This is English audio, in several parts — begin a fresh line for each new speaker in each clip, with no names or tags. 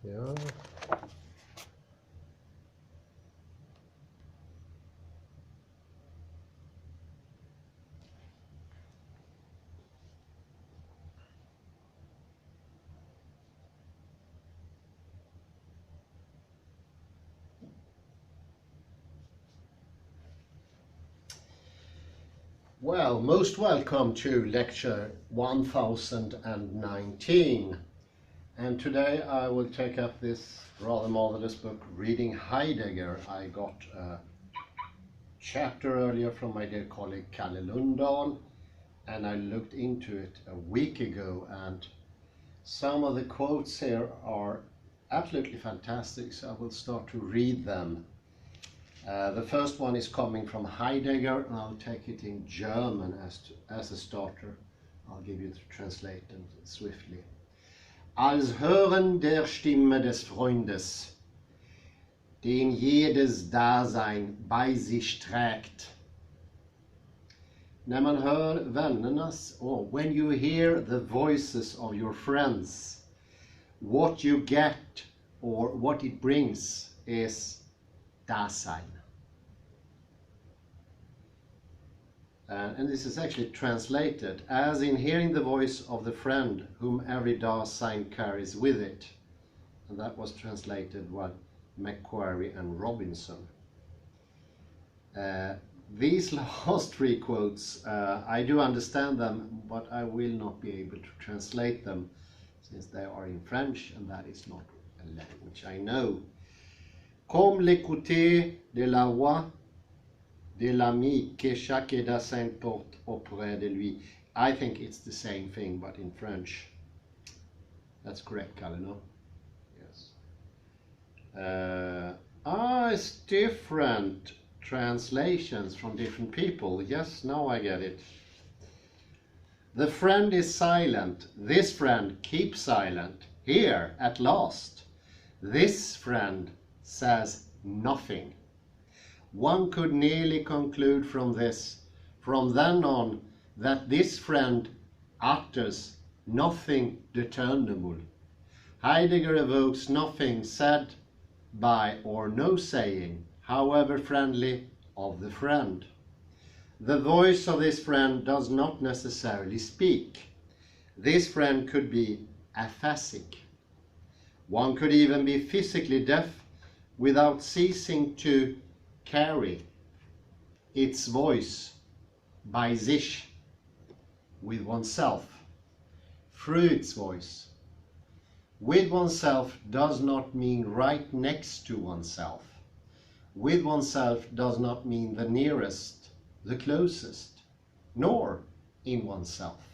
Ja. Well, most welcome to lecture 1019. And today I will take up this rather marvelous book, Reading Heidegger. I got a chapter earlier from my dear colleague Kalle Lundahl, and I looked into it a week ago, and some of the quotes here are absolutely fantastic, so I will start to read them. The first one is coming from Heidegger, and I'll take it in German as a starter. I'll give you the translate them swiftly. Als Hören der Stimme des Freundes, den jedes Dasein bei sich trägt. När man hör vännernas, or when you hear the voices of your friends, what you get or what it brings is Dasein. And this is actually translated as in hearing the voice of the friend whom every Dasein carries with it. And that was translated by Macquarie and Robinson. These last three quotes, I do understand them, but I will not be able to translate them since they are in French, and that is not a language I know. Comme l'écouter de la voix de l'ami que chaque Dasein porte auprès de lui. I think it's the same thing, but in French. That's correct, Kalle, no? Yes. It's different translations from different people. Yes, now I get it. The friend is silent. This friend keeps silent. Here, at last. This friend says nothing. One could nearly conclude from this, from then on, that this friend utters nothing determinable. Heidegger evokes nothing said by or no saying, however friendly, of the friend. The voice of this friend does not necessarily speak. This friend could be aphasic. One could even be physically deaf without ceasing to carry its voice by sich, with oneself, through its voice. With oneself does not mean right next to oneself. With oneself does not mean the nearest, the closest, nor in oneself.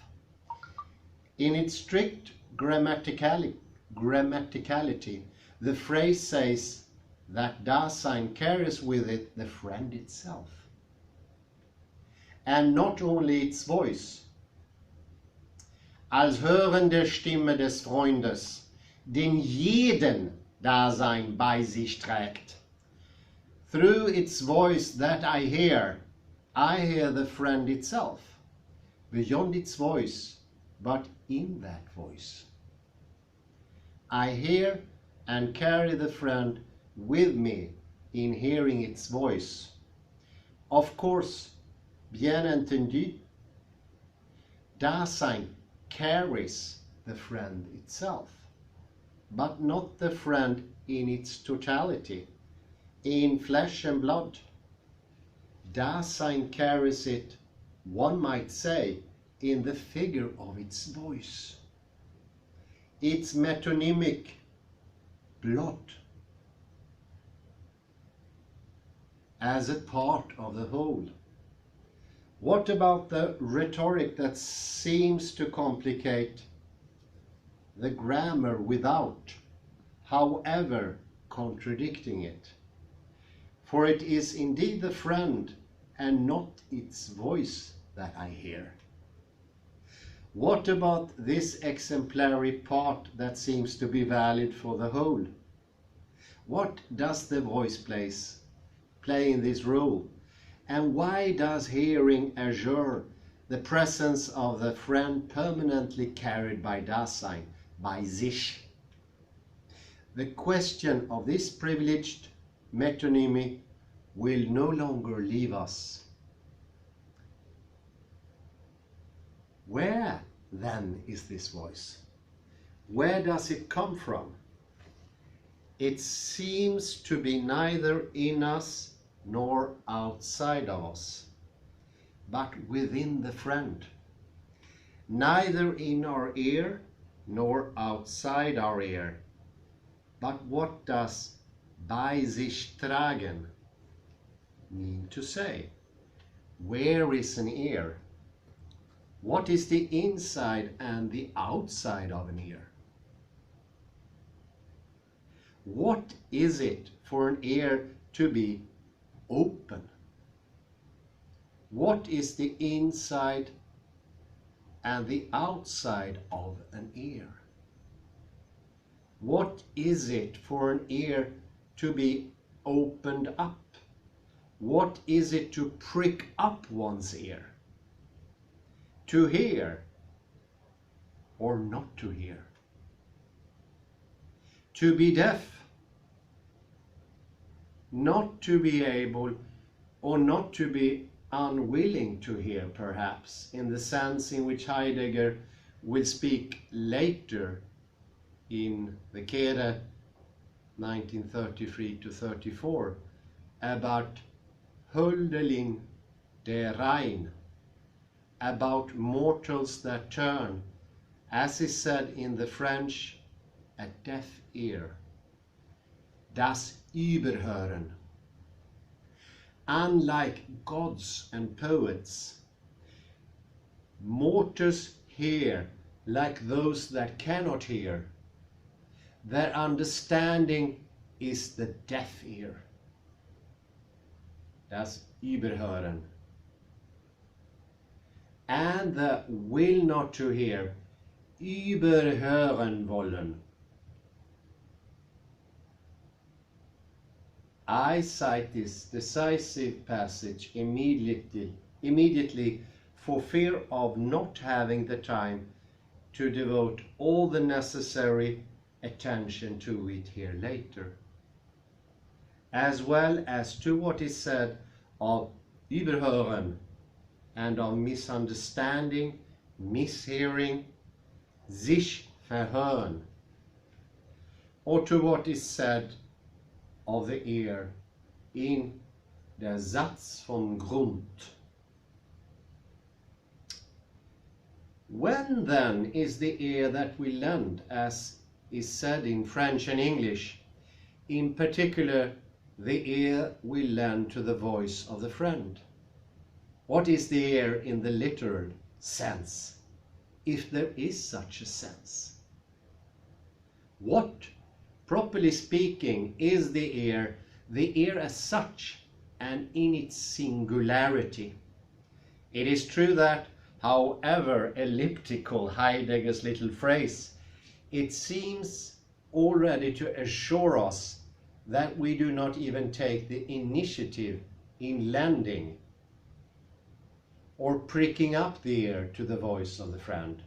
In its strict grammaticality, the phrase says that Dasein carries with it the friend itself. And not only its voice. Als Hören der Stimme des Freundes, den jeden Dasein bei sich trägt. Through its voice that I hear the friend itself. Beyond its voice, but in that voice. I hear and carry the friend with me in hearing its voice. Of course, bien entendu, Dasein carries the friend itself, but not the friend in its totality, in flesh and blood. Dasein carries it, one might say, in the figure of its voice, its metonymic blot, as a part of the whole. What about the rhetoric that seems to complicate the grammar without, however, contradicting it? For it is indeed the friend and not its voice that I hear. What about this exemplary part that seems to be valid for the whole? What does the voice play in this role? And why does hearing assure the presence of the friend permanently carried by Dasein, by sich? the question of this privileged metonymy will no longer leave us. Where then is this voice? Where does it come from? It seems to be neither in us nor outside of us, but within the friend. Neither in our ear nor outside our ear. But what does bei sich tragen mean to say? Where is an ear? What is the inside and the outside of an ear? What is it for an ear to be open? What is the inside and the outside of an ear? What is it for an ear to be opened up? What is it to prick up one's ear? To hear or not to hear? To be deaf? Not to be able or not to be unwilling to hear, perhaps, in the sense in which Heidegger will speak later in the Kehre 1933-34 about Huldeling der Rhein, about mortals that turn, as is said in the French, a deaf ear. Das Überhören. Unlike gods and poets, mortals hear like those that cannot hear. Their understanding is the deaf ear. Das Überhören. And the will not to hear, überhören wollen. I cite this decisive passage immediately for fear of not having the time to devote all the necessary attention to it here later, as well as to what is said of überhören and of misunderstanding, mishearing, sich verhören, or to what is said of the ear in der Satz von Grund. When then is the ear that we lend, as is said in French and English, in particular the ear we lend to the voice of the friend? What is the ear in the literal sense, if there is such a sense? What, properly speaking, is the ear as such and in its singularity? It is true that, however elliptical Heidegger's little phrase, it seems already to assure us that we do not even take the initiative in lending or pricking up the ear to the voice of the friend.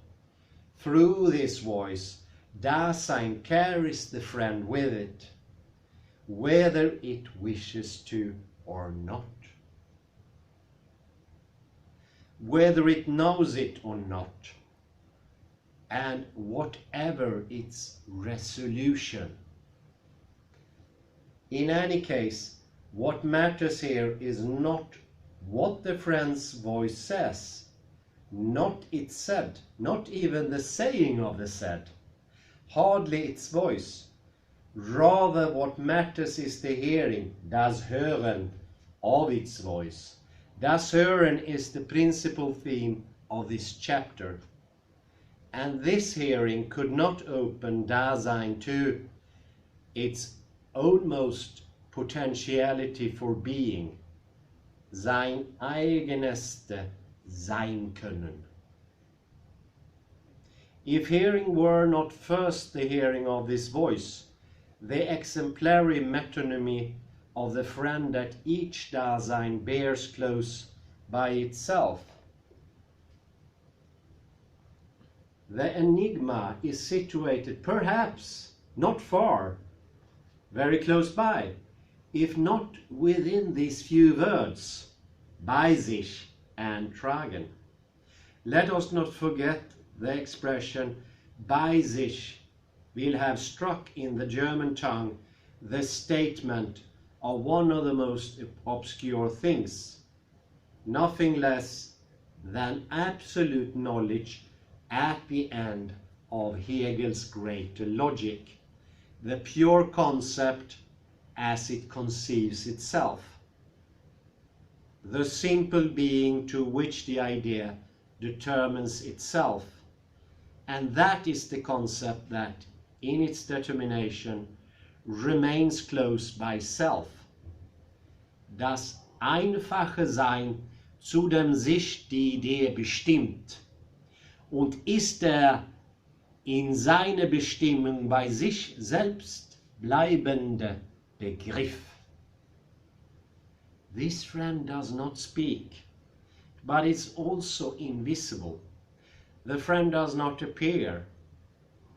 Through this voice, Dasein carries the friend with it, whether it wishes to or not, whether it knows it or not, and whatever its resolution. In any case, what matters here is not what the friend's voice says, not its said, not even the saying of the said, hardly its voice. Rather, what matters is the hearing, das Hören, of its voice. Das Hören is the principal theme of this chapter. And this hearing could not open Dasein to its ownmost potentiality for being, sein eigeneste sein können. If hearing were not first the hearing of this voice, the exemplary metonymy of the friend that each Dasein bears close by itself, the enigma is situated perhaps not far very close by, if not within these few words, bei sich and tragen. Let us not forget the expression bei sich will have struck in the German tongue the statement of one of the most obscure things, nothing less than absolute knowledge at the end of Hegel's greater logic, the pure concept as it conceives itself, the simple being to which the idea determines itself, and that is the concept that, in its determination, remains close by self. Das einfache Sein, zu dem sich die Idee bestimmt, und ist der in seiner Bestimmung bei sich selbst bleibende Begriff. This friend does not speak, but is also invisible. The friend does not appear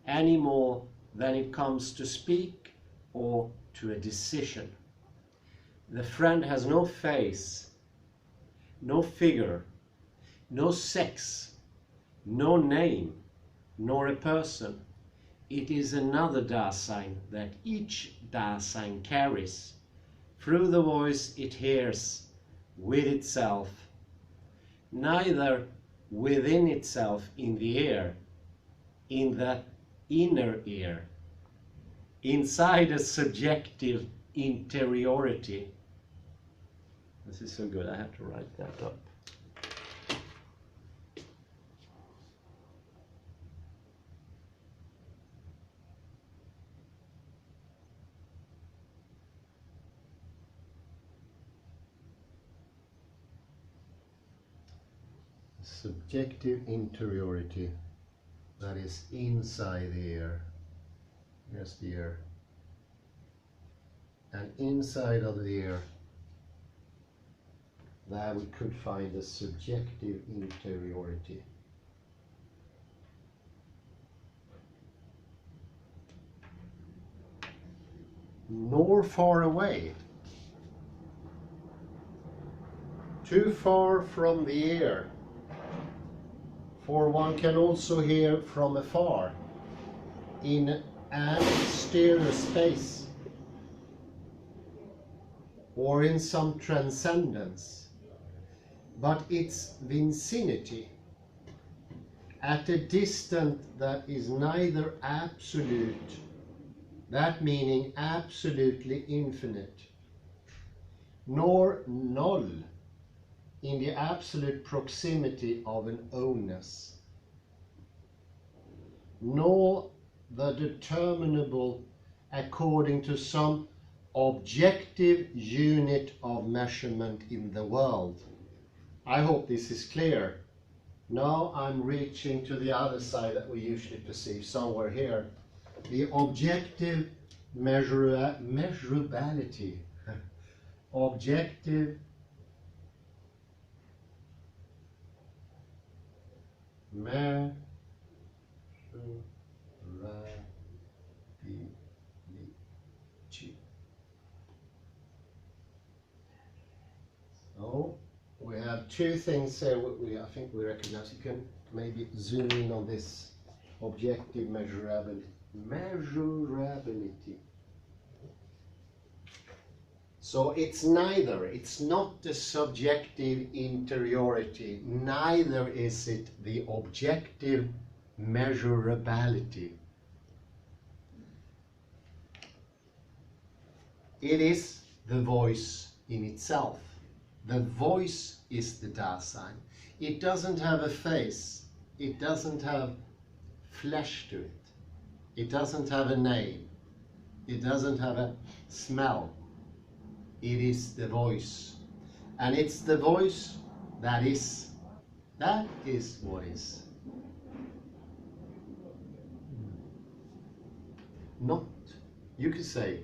any more than it comes to speak or to a decision. The friend has no face, no figure, no sex, no name, nor a person. It is another Dasein that each Dasein carries through the voice it hears with itself, neither within itself in the ear, in the inner ear, inside a subjective interiority. This is so good, I have to write that up. Subjective interiority, that is inside the ear. Here's the ear. And inside of the ear, there we could find the subjective interiority. Nor far away, too far from the ear, for one can also hear from afar, in an stereo space, or in some transcendence, but its vicinity, at a distance that is neither absolute, that meaning absolutely infinite, nor null, in the absolute proximity of an ownness, nor the determinable according to some objective unit of measurement in the world. I hope this is clear. Now I'm reaching to the other side that we usually perceive, somewhere here. The objective measurability. Objective measurability. So we have two things here I think we recognize. You can maybe zoom in on this objective measurability. So it's not the subjective interiority, neither is it the objective measurability. It is the voice in itself. The voice is the Dasein. It doesn't have a face. It doesn't have flesh to it. It doesn't have a name. It doesn't have a smell. It is the voice. And it's the voice that is. That is what is. Not, you could say,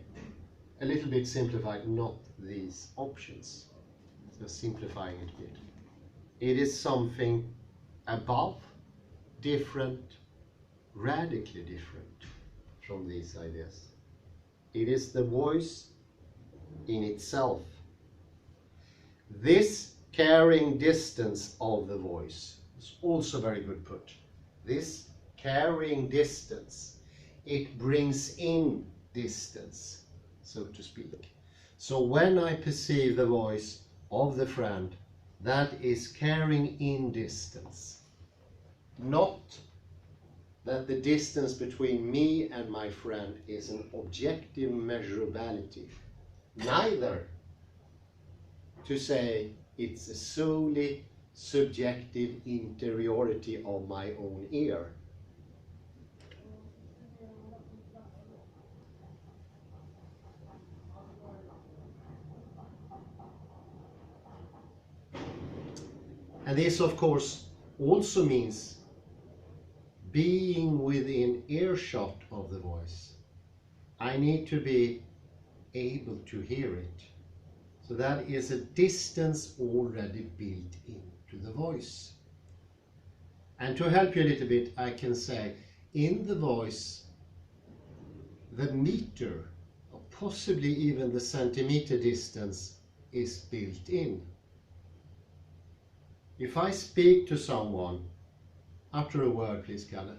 a little bit simplified, not these options. So simplifying it a bit. It is something above, different, radically different from these ideas. It is the voice in itself. This carrying distance of the voice is also very good put. This carrying distance, it brings in distance, so to speak. So when I perceive the voice of the friend, that is carrying in distance. Not that the distance between me and my friend is an objective measurability. Neither to say it's a solely subjective interiority of my own ear. And this, of course, also means being within earshot of the voice. I need to be able to hear it. So that is a distance already built into the voice. And to help you a little bit, I can say, in the voice, the meter, or possibly even the centimeter distance, is built in. If I speak to someone, utter a word, please, Kalle.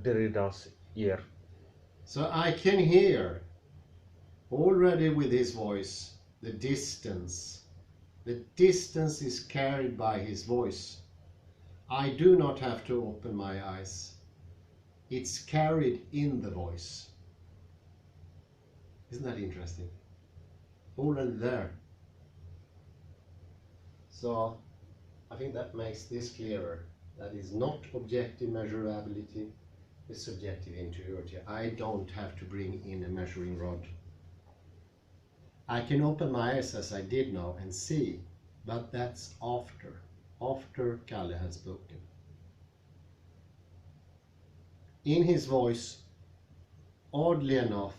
Derrida's ear.
So I can hear already with his voice the distance. The distance is carried by his voice. I do not have to open my eyes. It's carried in the voice. Isn't that interesting? Already there. So I think that makes this clearer. That is not objective measurability, it's subjective interiority. I don't have to bring in a measuring rod. I can open my eyes as I did now and see, but that's after Kalle had spoken. In his voice, oddly enough,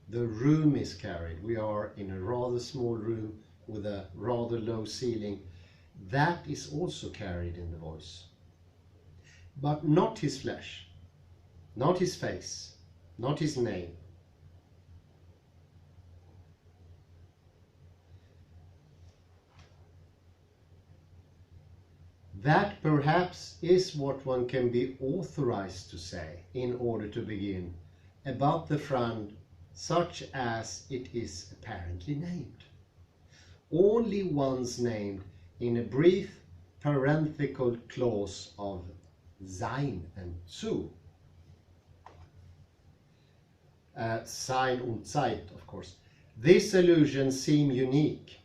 the room is carried. We are in a rather small room with a rather low ceiling. That is also carried in the voice. But not his flesh, not his face, not his name. That perhaps is what one can be authorized to say in order to begin about the friend, such as it is apparently named. Only once named in a brief parenthetical clause of sein and zu. Sein und Zeit, of course. This allusion seems unique,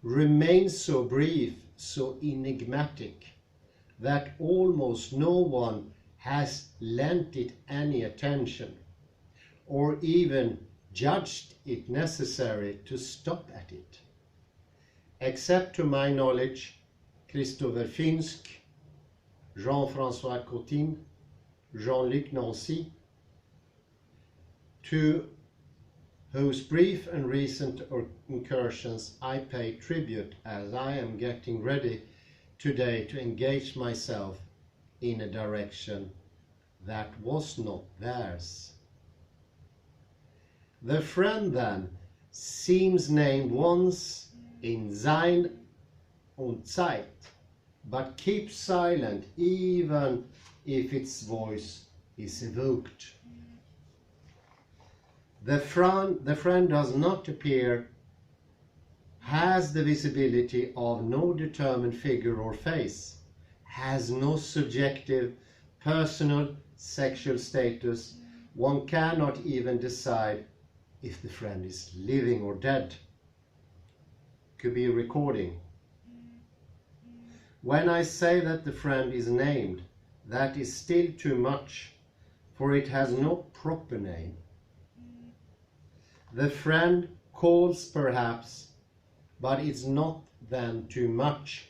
remains so brief, so enigmatic, that almost no one has lent it any attention, or even judged it necessary to stop at it. Except to my knowledge, Christopher Finsk, Jean-François Cotin, Jean-Luc Nancy, to whose brief and recent incursions I pay tribute as I am getting ready today to engage myself in a direction that was not theirs. The friend then seems named once in Sein und Zeit, but keeps silent even if its voice is evoked. The friend does not appear, has the visibility of no determined figure or face, has no subjective, personal, sexual status. One cannot even decide if the friend is living or dead. Could be a recording. When I say that the friend is named, that is still too much, for it has no proper name. The friend calls perhaps, but it's not then too much.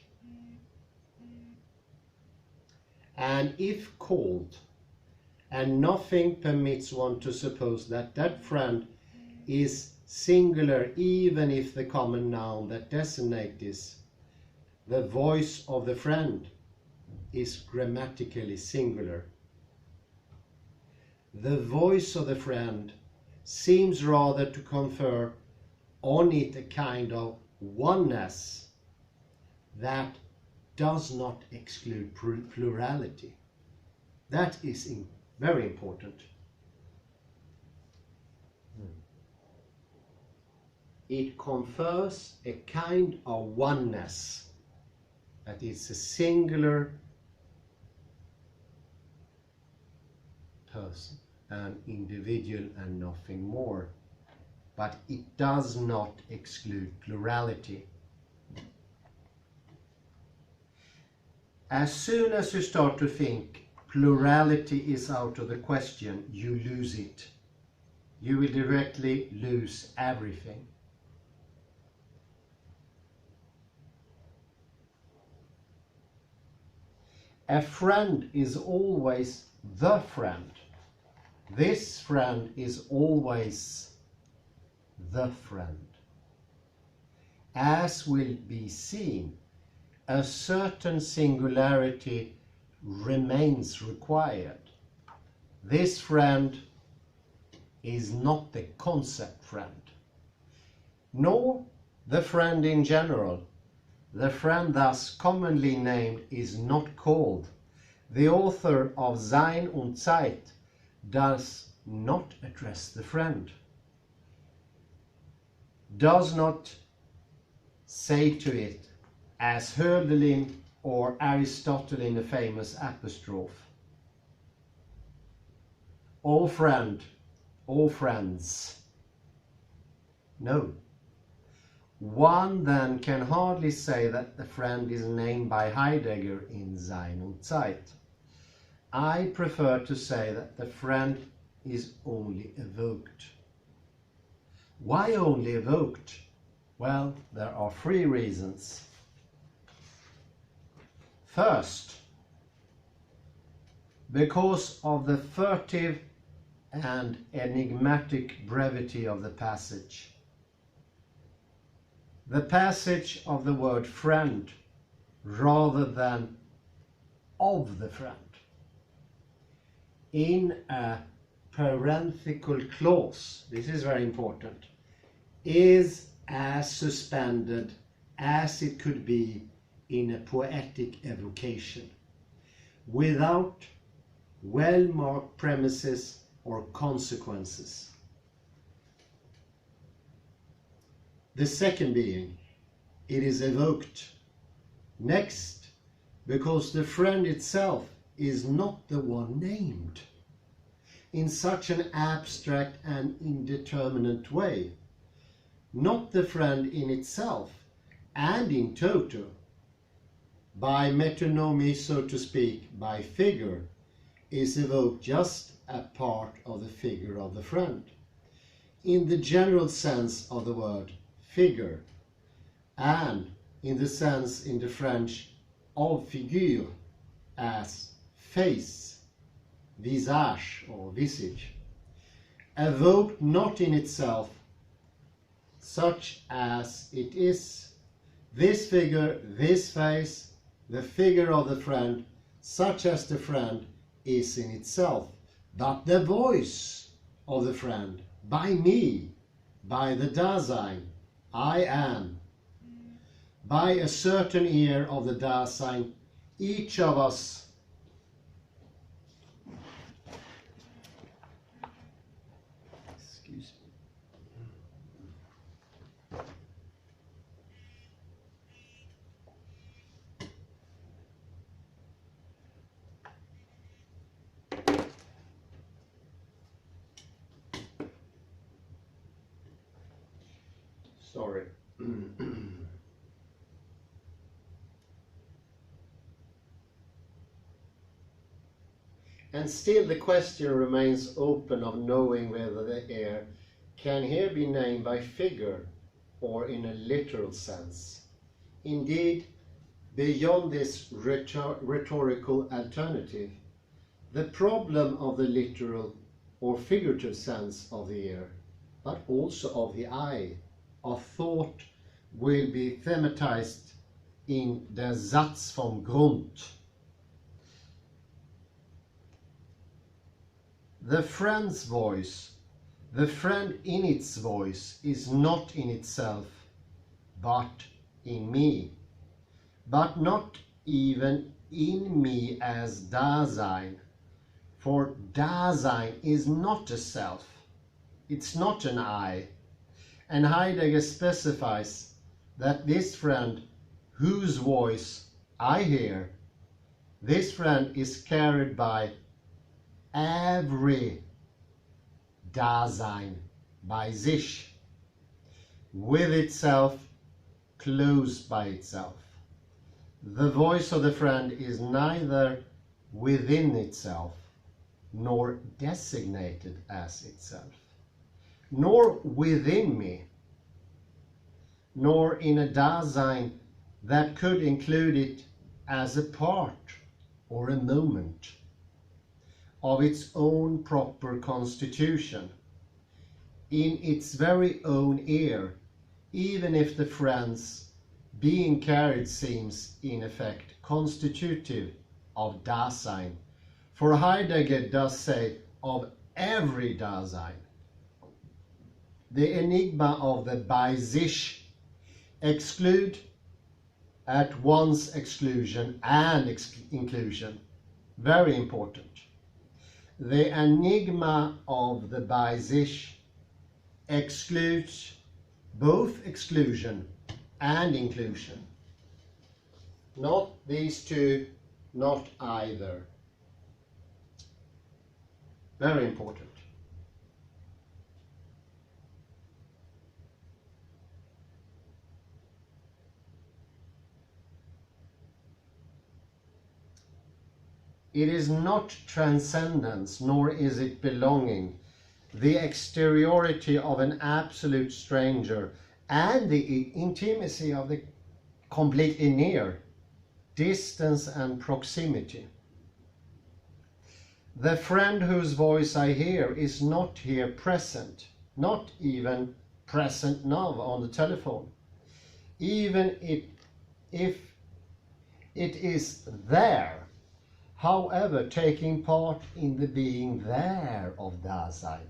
And if called, and nothing permits one to suppose that that friend is singular, even if the common noun that designates this, the voice of the friend, is grammatically singular. the voice of the friend seems rather to confer on it a kind of oneness that does not exclude plurality. That is very important. It confers a kind of oneness, that is a singular person, an individual and nothing more. But it does not exclude plurality. As soon as you start to think plurality is out of the question, you lose it. You will directly lose everything. A friend is always the friend. This friend is always the friend. As will be seen, a certain singularity remains required. This friend is not the concept friend, nor the friend in general. The friend thus commonly named is not called. The author of Sein und Zeit does not address the friend, does not say to it, as Hölderlin or Aristotle in a famous apostrophe, "O friend, O friends." No. One then can hardly say that the friend is named by Heidegger in Sein und Zeit. I prefer to say that the friend is only evoked. Why only evoked? Well, there are three reasons. First, because of the furtive and enigmatic brevity of the passage. The passage of the word friend rather than of the friend. In a parenthetical clause, this is very important, is as suspended as it could be in a poetic evocation, without well-marked premises or consequences. The second being, it is evoked. Next, because the friend itself is not the one named in such an abstract and indeterminate way. Not the friend in itself and in toto, by metonymy, so to speak, by figure, is evoked just a part of the figure of the friend, in the general sense of the word figure, and in the sense in the French of figure as face, visage or visage, evoked not in itself such as it is. This figure, this face, the figure of the friend, such as the friend is in itself, but the voice of the friend, by me, by the Dasein, I am, by a certain ear of the Dasein, each of us sorry. And still the question remains open of knowing whether the air can here be named by figure or in a literal sense. Indeed, beyond this rhetorical alternative, the problem of the literal or figurative sense of the ear, but also of the eye, of thought, will be thematized in der Satz vom Grund. The friend's voice, the friend in its voice, is not in itself, but in me. But not even in me as Dasein, for Dasein is not a self, it's not an I. And Heidegger specifies that this friend whose voice I hear, this friend is carried by every Dasein, by sich, with itself, close by itself. The voice of the friend is neither within itself, nor designated as itself, nor within me, nor in a Dasein that could include it as a part or a moment of its own proper constitution, in its very own ear, even if the friend's being carried seems in effect constitutive of Dasein. For Heidegger does say of every Dasein. The enigma of the by sich exclude at once exclusion and inclusion. Very important. The enigma of the by sich excludes both exclusion and inclusion. Not these two, not either. Very important. It is not transcendence, nor is it belonging, the exteriority of an absolute stranger and the intimacy of the completely near, distance and proximity. The friend whose voice I hear is not here present, not even present now on the telephone. Even if it is there, however, taking part in the being there of Dasein,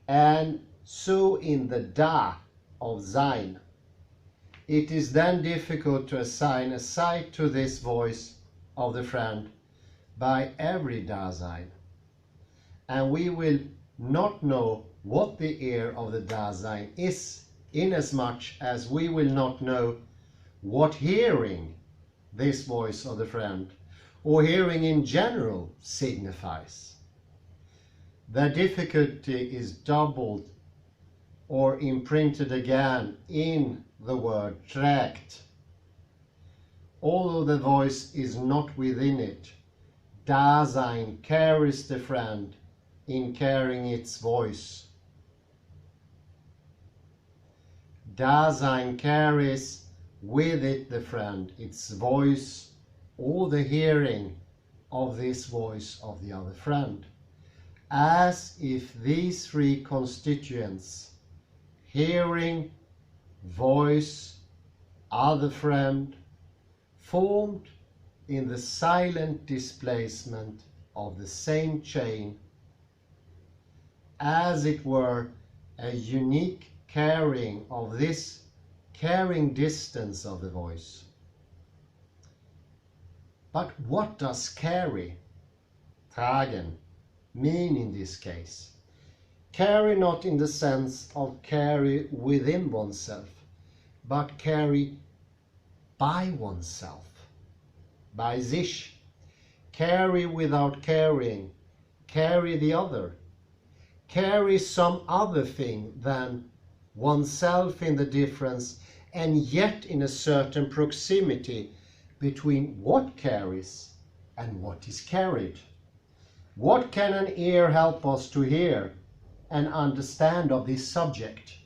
and so in the Da of Sein, it is then difficult to assign a site to this voice of the friend by every Dasein, and we will not know what the ear of the Dasein is, inasmuch as we will not know what hearing this voice of the friend, or hearing in general, signifies. The difficulty is doubled or imprinted again in the word trägt. Although the voice is not within it, Dasein carries the friend in carrying its voice. Dasein carries with it the friend, its voice, or the hearing of this voice of the other friend, as if these three constituents, hearing, voice, other friend, formed in the silent displacement of the same chain, as it were a unique carrying of this carrying distance of the voice. But what does carry, tragen, mean in this case? Carry not in the sense of carry within oneself, but carry by oneself, by sich. Carry without carrying, carry the other. Carry some other thing than oneself in the difference, and yet in a certain proximity between what carries and what is carried. What can an ear help us to hear and understand of this subject?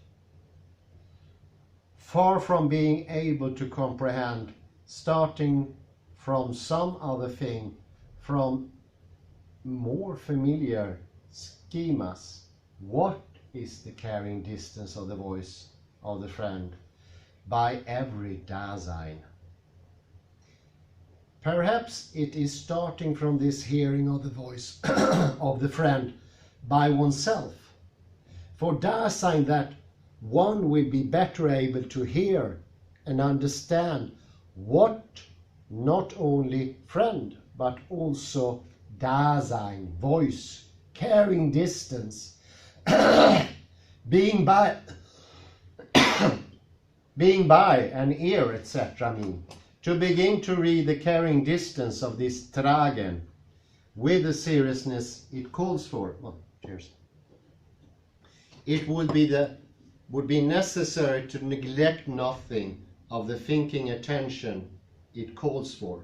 Far from being able to comprehend, starting from some other thing, from more familiar schemas, what is the carrying distance of the voice of the friend by every Dasein? Perhaps it is starting from this hearing of the voice of the friend by oneself. For Dasein that one will be better able to hear and understand what not only friend but also Dasein, voice, caring distance, being by an ear, etc. mean. To begin to read the caring distance of this Tragen with the seriousness it calls for. Well, cheers. It would be necessary to neglect nothing of the thinking attention it calls for.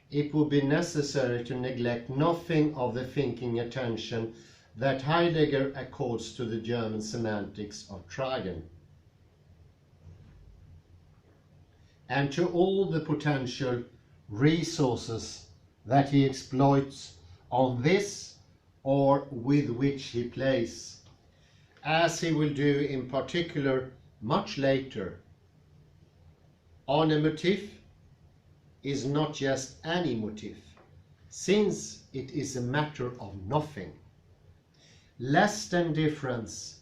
It would be necessary to neglect nothing of the thinking attention that Heidegger accords to the German semantics of Tragen, and to all the potential resources that he exploits on this or with which he plays, as he will do in particular much later. On a motif is not just any motif, since it is a matter of nothing, less than difference,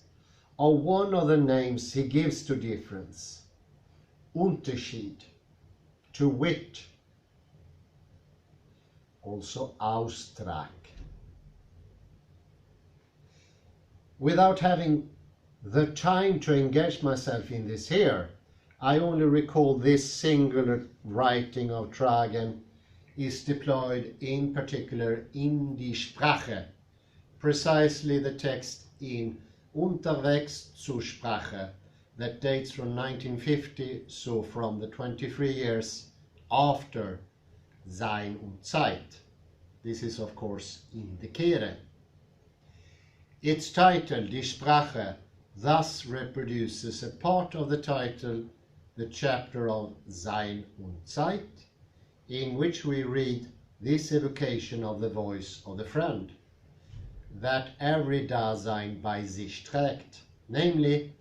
or one of the names he gives to difference, Unterschied, to wit, also Austrag. Without having the time to engage myself in this here, I only recall this singular writing of Tragen is deployed in particular in die Sprache, precisely the text in Unterwegs zur Sprache that dates from 1950, so from the 23 years after Sein und Zeit. This is of course in the Kehre. Its title, Die Sprache, thus reproduces a part of the title, the chapter of Sein und Zeit, in which we read this evocation of the voice of the friend, that every Dasein bei sich trägt, namely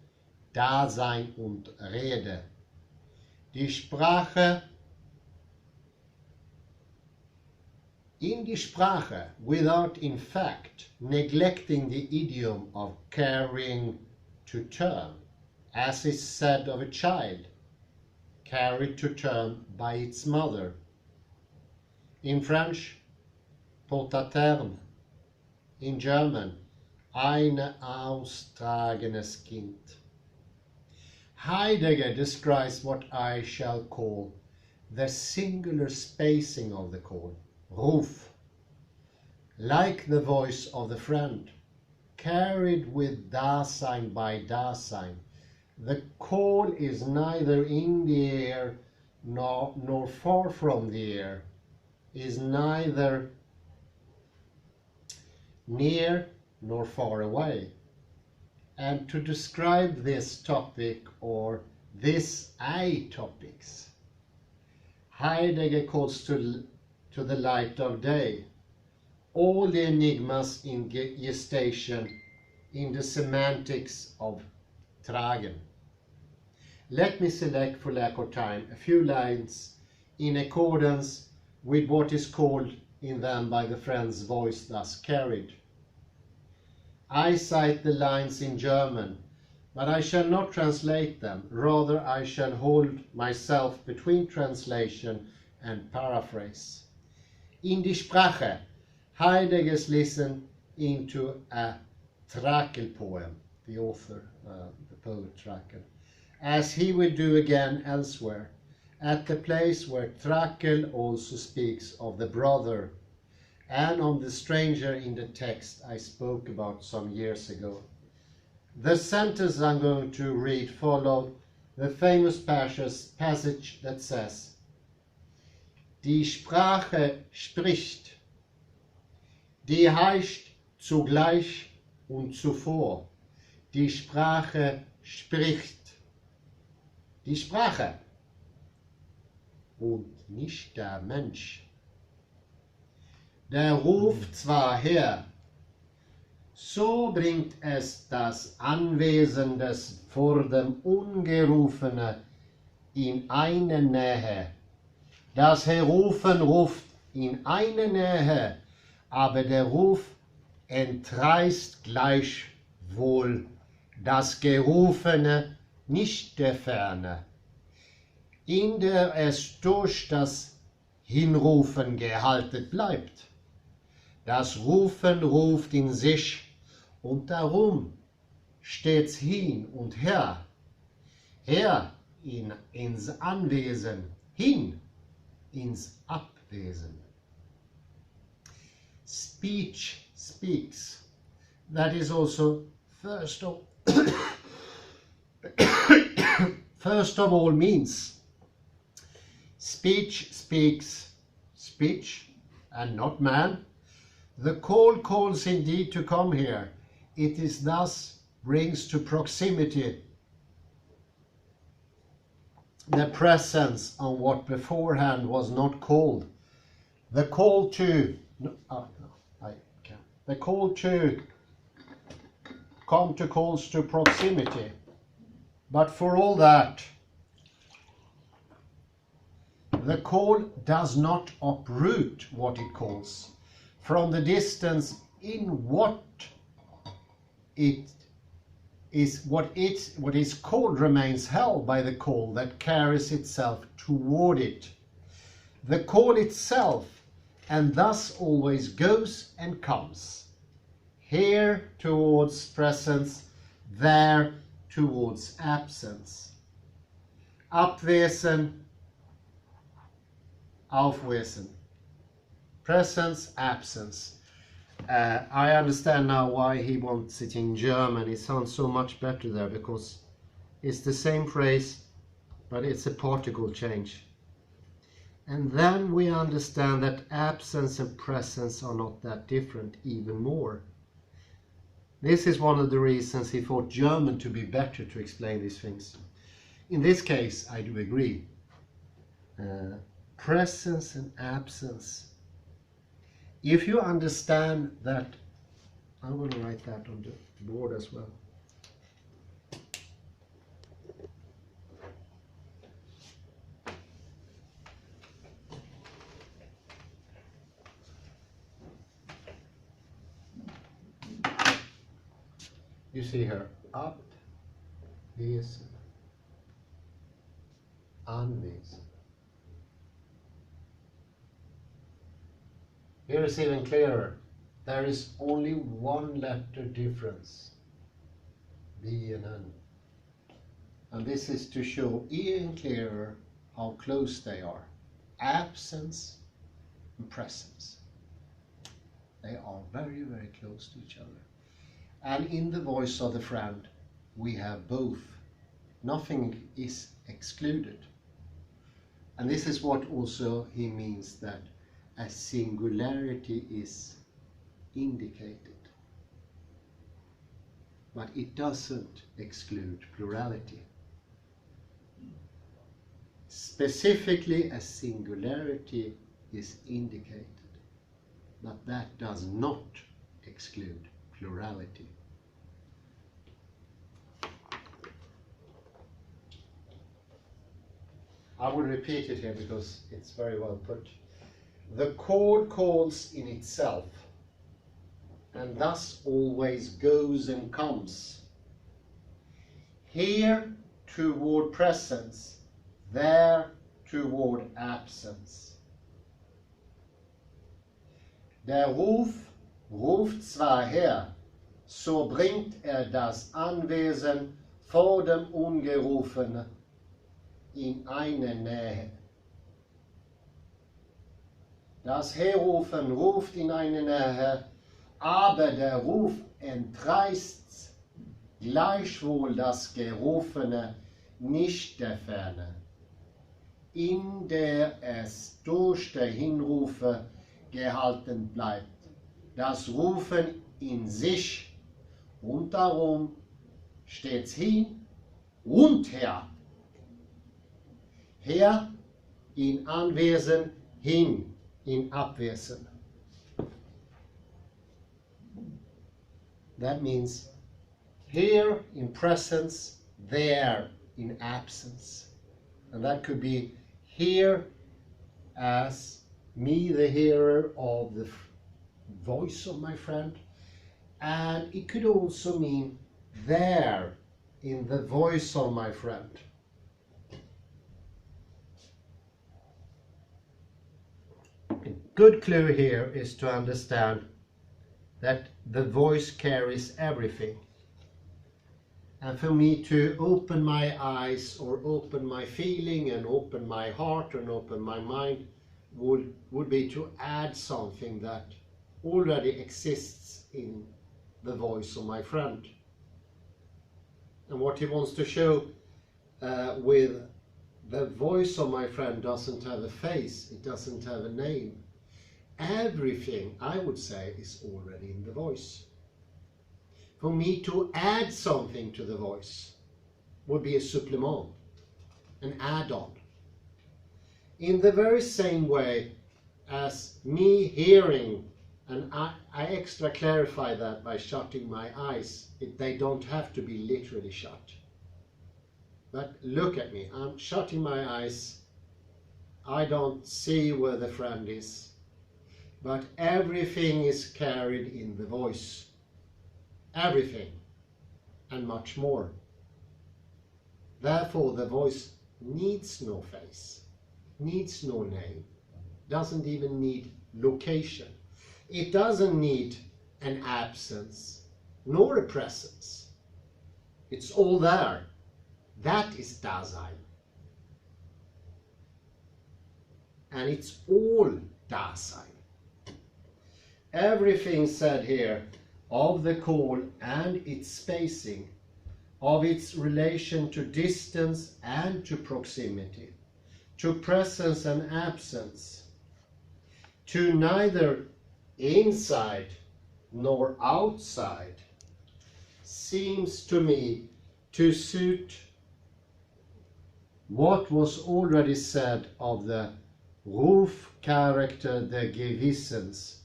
Dasein und Rede. Die Sprache, in die Sprache, without in fact neglecting the idiom of carrying to term, as is said of a child, carried to term by its mother. In French, porte à terme. In German, ein austragenes Kind. Heidegger describes what I shall call the singular spacing of the call, Ruf, like the voice of the friend, carried with Dasein by Dasein. The call is neither in the air nor far from the air, is neither near nor far away. And to describe this topic or this topics, Heidegger calls to the light of day all the enigmas in gestation in the semantics of Tragen. Let me select, for lack of time, a few lines in accordance with what is called in them by the friend's voice thus carried. I cite the lines in German, but I shall not translate them. Rather, I shall hold myself between translation and paraphrase. In die Sprache, Heidegger's listen into a Trakl poem, the author, the poet Trakl, as he will do again elsewhere, at the place where Trakl also speaks of the brother and on the stranger in the text I spoke about some years ago. The sentence I'm going to read follow the famous passage that says, Die Sprache spricht, die heißt zugleich und zuvor. Die Sprache spricht. Die Sprache und nicht der Mensch. Der ruft zwar her, so bringt es das Anwesen des vor dem Ungerufene in eine Nähe, Das Rufen ruft in eine Nähe, aber der Ruf entreißt gleichwohl das Gerufene nicht der Ferne, in der es durch das Hinrufen gehalten bleibt. Das Rufen ruft in sich und darum steht's hin und her, her ins Anwesen, hin ins Abwesen. Speech speaks. That is also first of all means. Speech speaks speech and not man. The call calls indeed to come here. It is thus brings to proximity the presence on what beforehand was not called. The call to the call to come to calls to proximity. But for all that, the call does not uproot what it calls. From the distance in what is called remains held by the call that carries itself toward it. The call itself and thus always goes and comes. Here towards presence, there towards absence. Abwesen, Aufwesen. Presence, absence. I understand now why he wants it in German. It sounds so much better there because it's the same phrase, but it's a particle change. And then we understand that absence and presence are not that different even more. This is one of the reasons he thought German to be better to explain these things. In this case, I do agree. Presence and absence. If you understand that, I'm going to write that on the board as well. You see here, abwesen, anwesen. Here is even clearer. There is only one letter difference, B and N. And this is to show even clearer how close they are. Absence and presence. They are very, very close to each other. And in the voice of the friend, we have both. Nothing is excluded. And this is what also he means that a singularity is indicated. But it doesn't exclude plurality. Specifically, a singularity is indicated, but that does not exclude plurality. I will repeat it here because it's very well put. The chord calls in itself, and thus always goes and comes. Here toward presence, there toward absence. Der Ruf ruft zwar her, so bringt das Anwesen vor dem Ungerufenen in eine Nähe. Das Herrufen ruft in eine Nähe, aber der Ruf entreißt gleichwohl das Gerufene nicht der Ferne, in der es durch der Hinrufe gehalten bleibt. Das Rufen in sich und darum steht's hin und her. Her in Anwesen, hin in Abwesen. That means here in presence, there in absence. And that could be here as me, the hearer of the voice of my friend, and it could also mean there in the voice of my friend. A good clue here is to understand that the voice carries everything. And for me to open my eyes or open my feeling and open my heart and open my mind would be to add something that already exists in the voice of my friend. And what he wants to show with the voice of my friend doesn't have a face, it doesn't have a name. Everything, I would say, is already in the voice. For me to add something to the voice would be a supplement, an add-on. In the very same way as me hearing, and I extra clarify that by shutting my eyes. They don't have to be literally shut. But look at me, I'm shutting my eyes. I don't see where the friend is. But everything is carried in the voice. Everything and much more. Therefore the voice needs no face, needs no name, doesn't even need location. It doesn't need an absence nor a presence. It's all there. That is Dasein. And it's all Dasein. Everything said here of the call and its spacing, of its relation to distance and to proximity, to presence and absence, to neither inside nor outside, seems to me to suit what was already said of the Rufcharakter der Gewissens,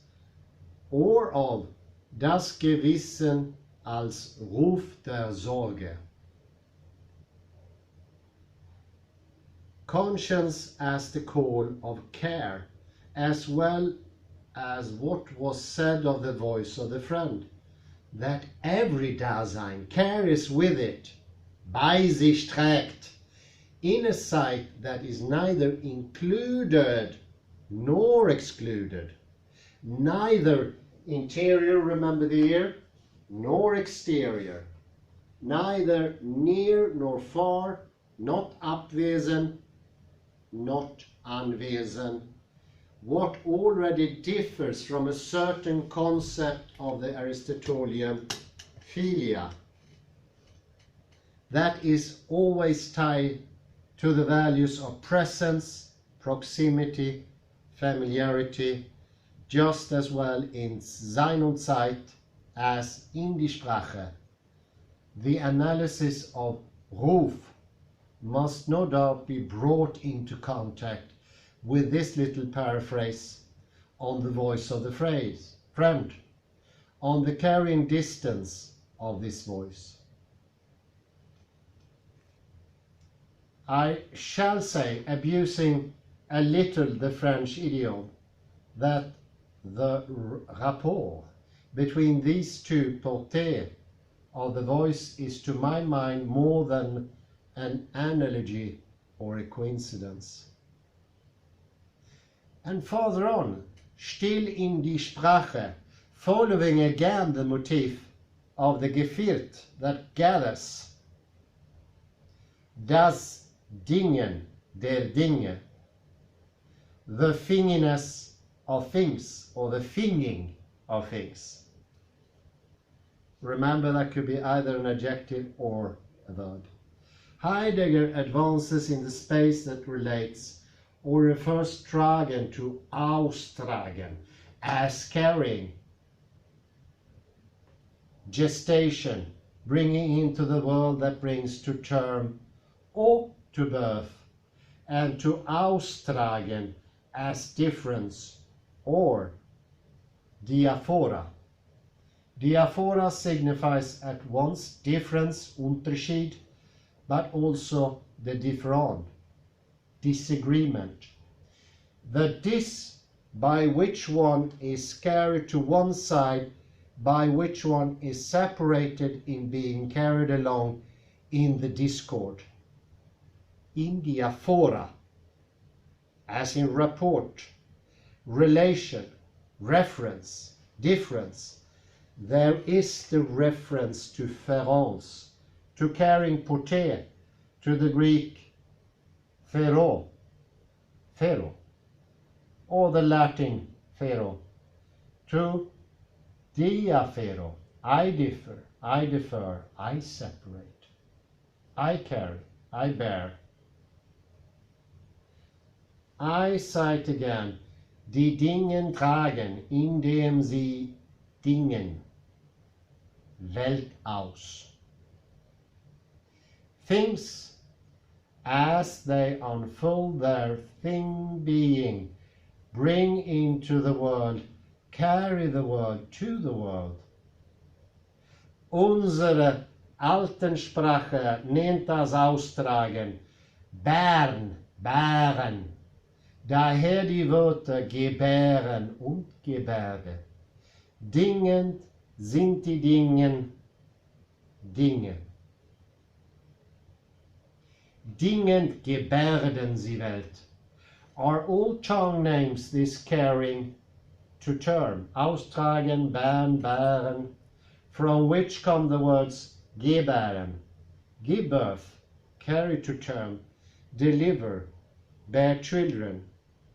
or of das Gewissen als Ruf der Sorge. Conscience as the call of care, as well as what was said of the voice of the friend, that every Dasein carries with it, bei sich trägt, in a sight that is neither included nor excluded, neither interior, remember the ear, nor exterior, neither near nor far, not abwesend, not anwesend, what already differs from a certain concept of the Aristotelian philia, that is always tied to the values of presence, proximity, familiarity, just as well in Sein und Zeit as in die Sprache. The analysis of Ruf must no doubt be brought into contact with this little paraphrase on the voice of the phrase, friend, on the carrying distance of this voice. I shall say, abusing a little the French idiom, that the rapport between these two portées of the voice is to my mind more than an analogy or a coincidence. And further on, still in die Sprache, following again the motif of the Geviert that gathers, das Dingen der Dinge, the thinginess of things, or the thinging of things. Remember, that could be either an adjective or a verb. Heidegger advances in the space that relates or refers tragen to austragen, as carrying, gestation, bringing into the world that brings to term or to birth, and to austragen as difference or diaphora. Diaphora signifies at once difference, Unterschied, but also the different, disagreement. The dis by which one is carried to one side, by which one is separated in being carried along in the discord. In diaphora, as in report, relation, reference, difference, there is the reference to pherons, to carrying porté, to the Greek phero, or the Latin phero, to diaphero, I differ, I defer, I separate, I carry, I bear. I cite again, die Dingen tragen, indem sie dingen, Welt aus. Things, as they unfold their thing being, bring into the world, carry the world to the world. Unsere Altensprache nennt das Austragen, bären, bären. Daher die Wörter gebären und Gebärde. Dingend sind die Dingen, Dinge. Dingend gebärden sie Welt. Are all tongue names this carrying to term? Austragen, bären, bären, from which come the words gebären, give birth, carry to term, deliver, bear children,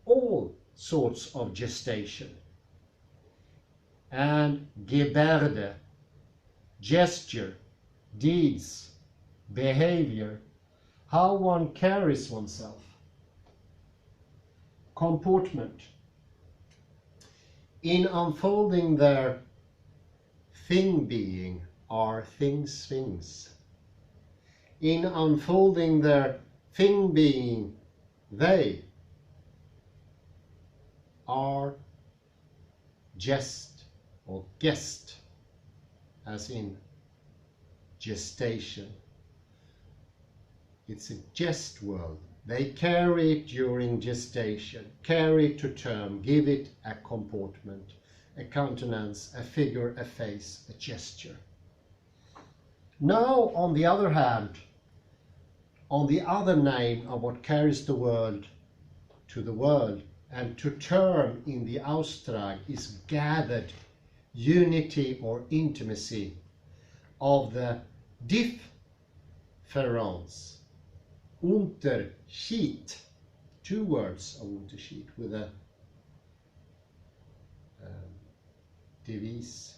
all sorts of gestation. And gebärde, gesture, deeds, behavior, how one carries oneself. Comportment. In unfolding their thing being are things. In unfolding their thing being, they are jest or guest, as in gestation. It's a jest world. They carry it during gestation, carry it to term, give it a comportment, a countenance, a figure, a face, a gesture. Now, on the other hand, on the other name of what carries the world to the world and to term in the Austrag is gathered unity or intimacy of the difference. Unterschied, two words of Unterschied with a devise.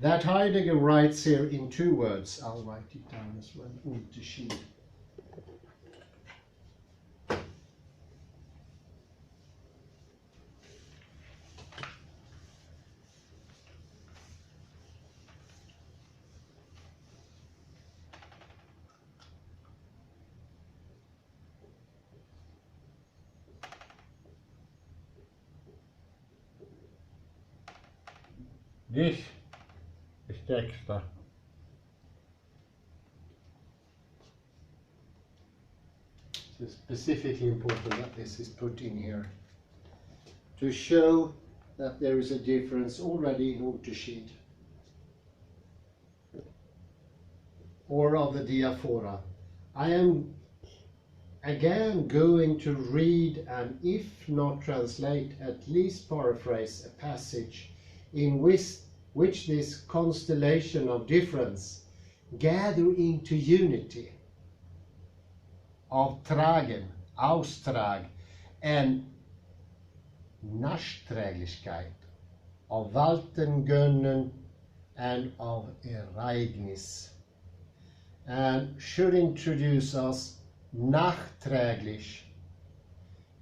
That Heidegger writes here in two words. I'll write it down as well. Unterschied.
This is extra.
It's specifically important that this is put in here to show that there is a difference already in Unterschied or of the diaphora. I am again going to read and if not translate, at least paraphrase a passage in which this constellation of difference gather into unity of tragen, austrag, and Naschträglichkeit, of walten gönnen, and of ereignis, and should introduce us nachträglich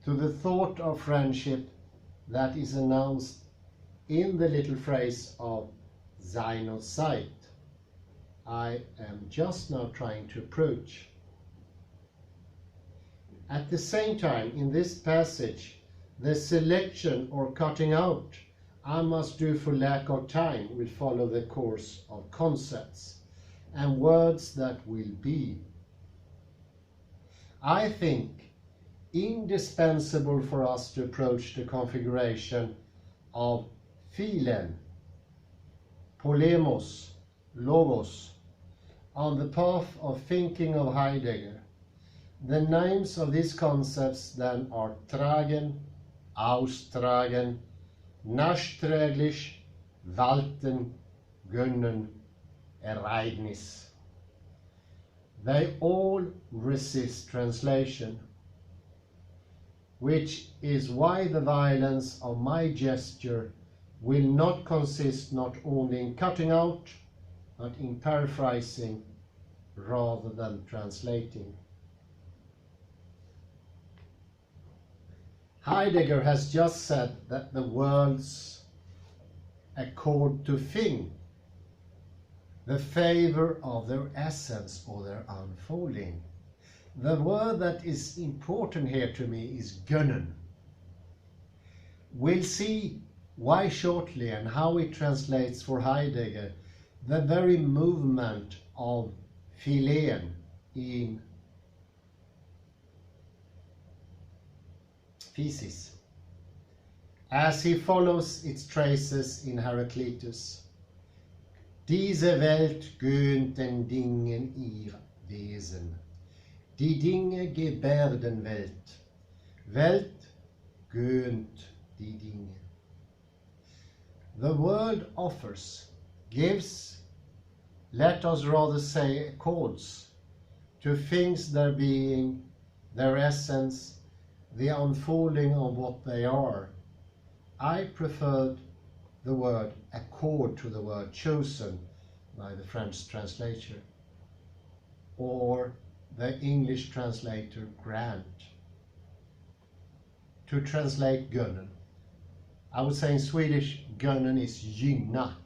to the thought of friendship that is announced in the little phrase of sein und seid. I am just now trying to approach. At the same time, in this passage, the selection or cutting out I must do for lack of time will follow the course of concepts and words that will be. I think indispensable for us to approach the configuration of philen, polemos, logos, on the path of thinking of Heidegger. The names of these concepts then are tragen, austragen, naschträglich, walten, gönnen, Ereignis. They all resist translation, which is why the violence of my gesture will not consist not only in cutting out, but in paraphrasing rather than translating. Heidegger has just said that the words accord to thing, the favor of their essence or their unfolding. The word that is important here to me is gönnen. We'll see why shortly and how it translates for Heidegger the very movement of philen in Thesis, as he follows its traces in Heraclitus. Diese Welt göhnt den Dingen ihr Wesen. Die Dinge gebärden Welt. Welt göhnt die Dinge. The world offers, gives, let us rather say accords, to things their being, their essence, the unfolding of what they are. I preferred the word accord to the word chosen by the French translator, or the English translator grant. To translate gönnen, I would say in Swedish gönnen is gynna.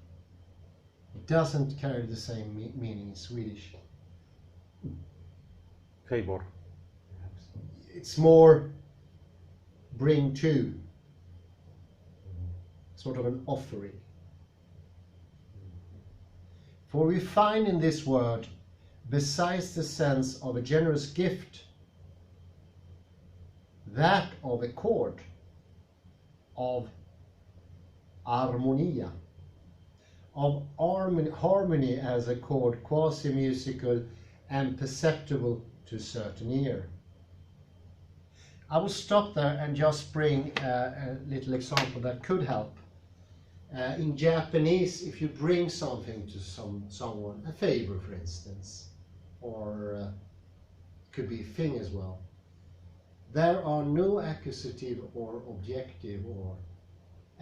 It doesn't carry the same meaning in Swedish.
Favor.
It's more bring to, sort of an offering. For we find in this word, besides the sense of a generous gift, that of accord, of armonia, of harmony as a chord quasi-musical and perceptible to a certain ear. I will stop there and just bring a little example that could help. In Japanese, if you bring something to someone, a favor for instance, or could be a thing as well, there are no accusative or objective or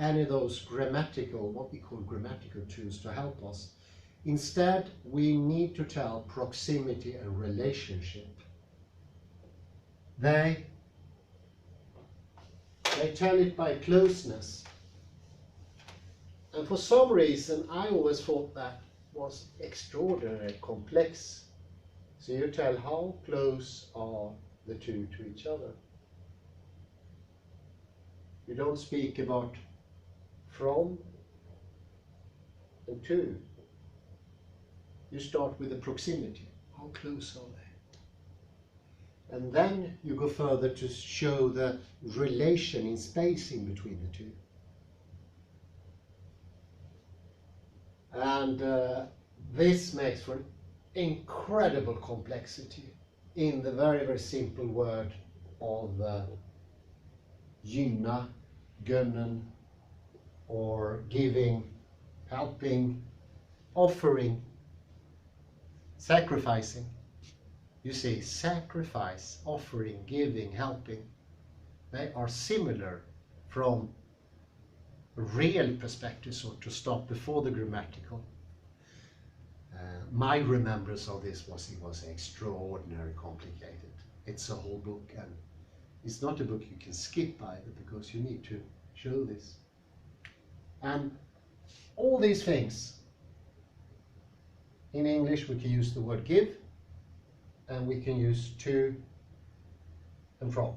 any of those grammatical, what we call grammatical tools to help us. Instead, we need to tell proximity and relationship. They tell it by closeness. And for some reason, I always thought that was extraordinarily complex. So you tell how close are the two to each other. You don't speak about from and to. You start with the proximity. How close are they? And then you go further to show the relation in space in between the two. And this makes for an incredible complexity in the very, very simple word of gynna, gönnen, or giving, helping, offering, sacrificing. You see, sacrifice, offering, giving, helping, they are similar from a real perspective, so to stop before the grammatical. My remembrance of this was it was extraordinarily complicated. It's a whole book, and it's not a book you can skip either, because you need to show this. And all these things, in English we can use the word give, and we can use to and from.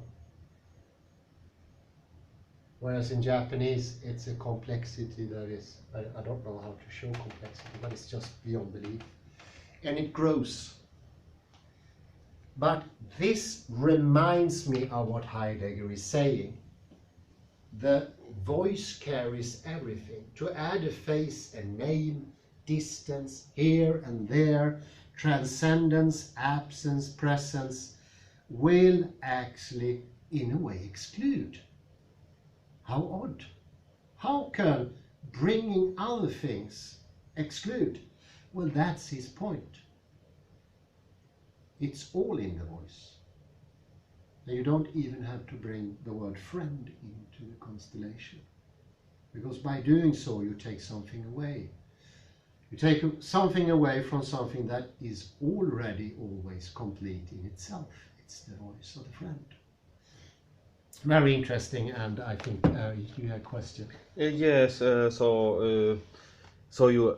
Whereas in Japanese it's a complexity that is, I don't know how to show complexity, but it's just beyond belief. And it grows. But this reminds me of what Heidegger is saying. The voice carries everything. To add a face, a name, distance, here and there, transcendence, absence, presence, will actually, in a way, exclude. How odd. How can bringing other things exclude? Well, that's his point. It's all in the voice. And you don't even have to bring the word friend into the constellation. Because by doing so, you take something away. You take something away from something that is already always complete in itself. It's the voice of the friend. Very interesting, and I think you had a question.
Yes, so you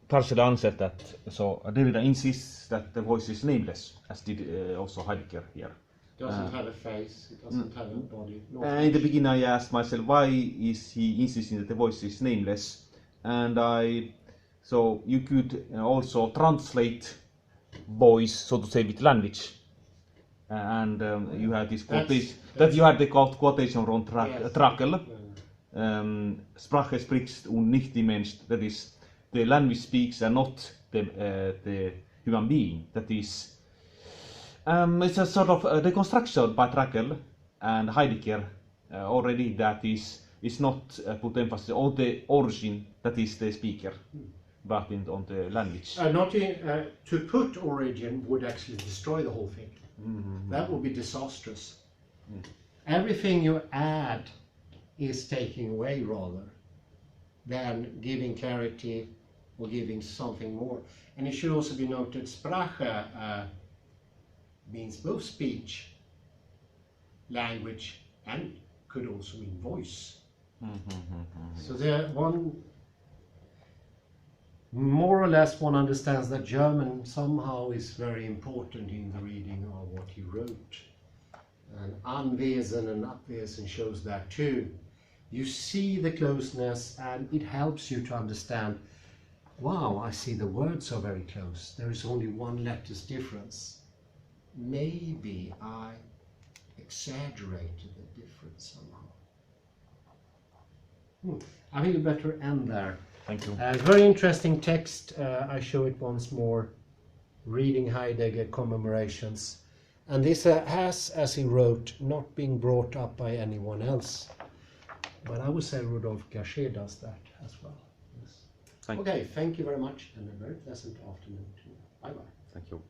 partially answered that. So Derrida insists that the voice is nameless, as did also Heidegger here.
Doesn't have a face, it doesn't have a body.
In the beginning I asked myself, why is he insisting that the voice is nameless? And so you could also translate voice, so to say, with language. And you had this quotation, that you had the quotation from Trakl. Sprache spricht und nicht die Mensch. That is, the language speaks and not the human being. That is, it's a sort of deconstruction by Trakl and Heidegger already. That is not put emphasis on the origin, that is the speaker, but on the language.
To put origin would actually destroy the whole thing. That would be disastrous. Everything you add is taking away rather than giving clarity or giving something more. And it should also be noted, Sprache means both speech, language, and could also mean voice. So more or less one understands that German somehow is very important in the reading of what he wrote. And Anwesen and Abwesen shows that too. You see the closeness, and it helps you to understand, wow, I see the words are very close. There is only one letter's difference. Maybe I exaggerated the difference somehow. I think we better end there.
Thank you.
Very interesting text. I show it once more. Reading Heidegger Commemorations. And this has, as he wrote, not been brought up by anyone else. But I would say Rudolf Gachet does that as well. Yes.
Thank you.
Okay, thank you very much, and a very pleasant afternoon to you. Bye-bye.
Thank you.